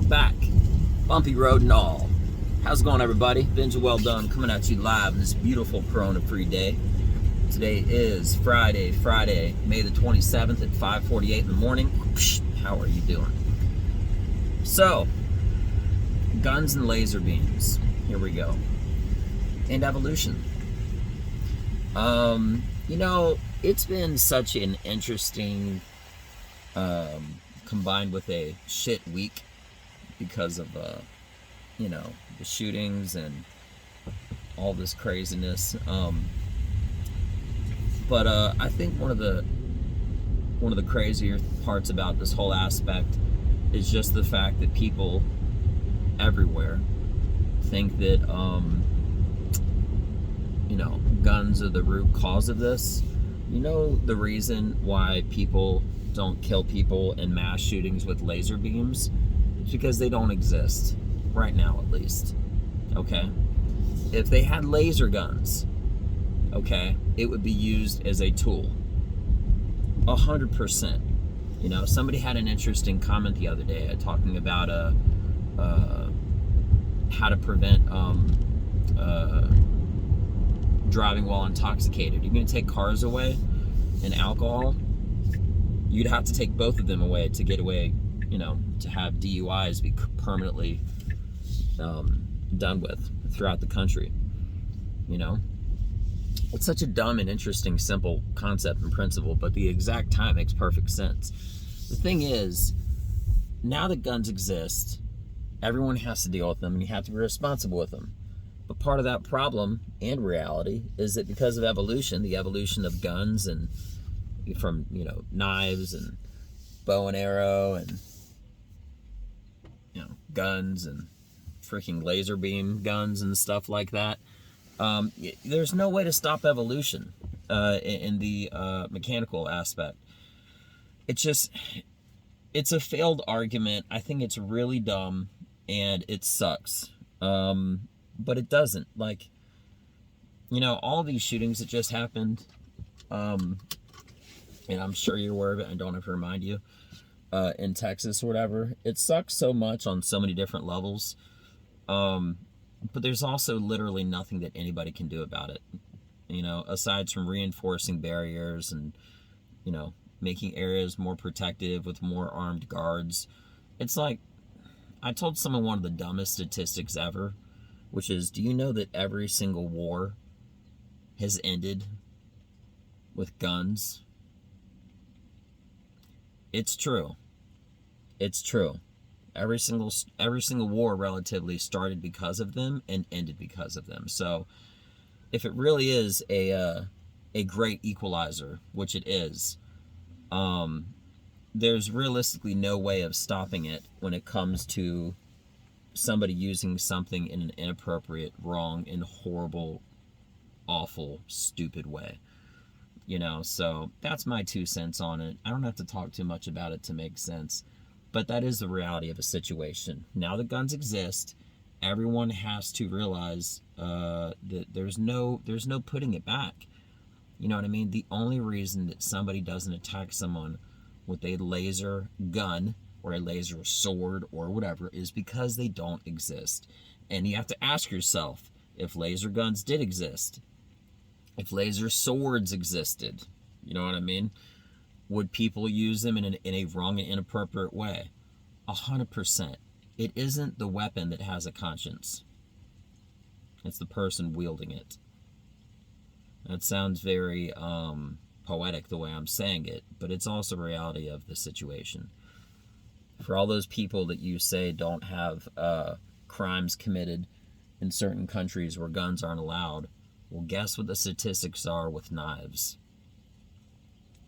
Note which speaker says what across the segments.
Speaker 1: back. Bumpy road and all. How's it going, everybody? Benja Welldone coming at you live this beautiful Corona-free day. Today is Friday, May the 27th at 5:48 in the morning. How are you doing? So, guns and laser beams. Here we go. And evolution. It's been such an interesting, combined with a shit week because of, the shootings and all this craziness. But I think one of the crazier parts about this whole aspect is just the fact that people everywhere think that, guns are the root cause of this. The reason why people don't kill people in mass shootings with laser beams? It's because they don't exist. Right now, at least. Okay? If they had laser guns, okay, it would be used as a tool. 100%. Somebody had an interesting comment the other day talking about how to prevent driving while intoxicated. You're going to take cars away and alcohol. You'd have to take both of them away to get away, to have DUIs be permanently done with throughout the country. It's such a dumb and interesting, simple concept and principle, but the exact time makes perfect sense. The thing is, now that guns exist, everyone has to deal with them, and you have to be responsible with them. But part of that problem and reality is that because of evolution, the evolution of guns and from, knives and bow and arrow and, guns and freaking laser beam guns and stuff like that, there's no way to stop evolution in the mechanical aspect. It's a failed argument. I think it's really dumb and it sucks. But it doesn't. All these shootings that just happened, and I'm sure you're aware of it, I don't have to remind you, in Texas or whatever, it sucks so much on so many different levels. But there's also literally nothing that anybody can do about it, aside from reinforcing barriers and, making areas more protective with more armed guards. It's like, I told someone one of the dumbest statistics ever, which is, do you know that every single war has ended with guns? It's true. It's true. Every single war relatively started because of them and ended because of them. So if it really is a great equalizer, which it is, there's realistically no way of stopping it when it comes to somebody using something in an inappropriate, wrong, and horrible, awful, stupid way. So that's my 2 cents on it. I don't have to talk too much about it to make sense, but that is the reality of a situation. Now that guns exist, everyone has to realize that there's no putting it back. You know what I mean? The only reason that somebody doesn't attack someone with a laser gun or a laser sword or whatever is because they don't exist. And you have to ask yourself, if laser guns did exist, if laser swords existed, you know what I mean? Would people use them in a wrong and inappropriate way? 100%. It isn't the weapon that has a conscience. It's the person wielding it. That sounds very poetic the way I'm saying it, but it's also reality of the situation. For all those people that you say don't have crimes committed in certain countries where guns aren't allowed, well, guess what the statistics are with knives?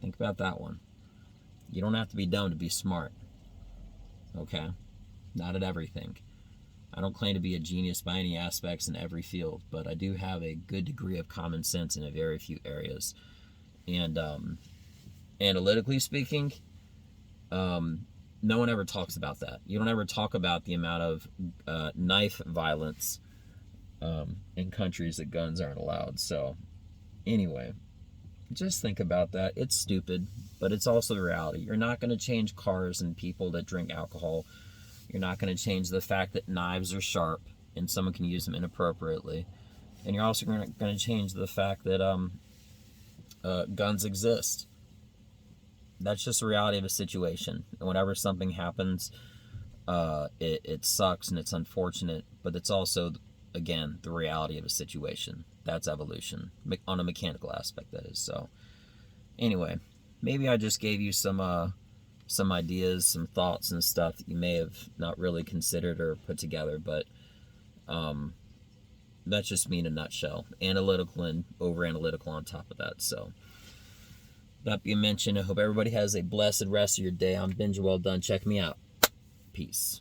Speaker 1: Think about that one. You don't have to be dumb to be smart. Okay? Not at everything. I don't claim to be a genius by any aspects in every field, but I do have a good degree of common sense in a very few areas. And analytically speaking, no one ever talks about that. You don't ever talk about the amount of knife violence in countries that guns aren't allowed. So anyway, just think about that. It's stupid, but it's also the reality. You're not going to change cars and people that drink alcohol You're not going to change the fact that knives are sharp and someone can use them inappropriately. And you're also going to change the fact that guns exist. That's just the reality of a situation. And whenever something happens, it sucks and it's unfortunate, but it's also, again, the reality of a situation. That's evolution, on a mechanical aspect, that is. So, anyway, maybe I just gave you some ideas, some thoughts and stuff that you may have not really considered or put together, but that's just me in a nutshell. Analytical and over-analytical on top of that. So, that being mentioned, I hope everybody has a blessed rest of your day. I'm Benja Welldone. Check me out. Peace.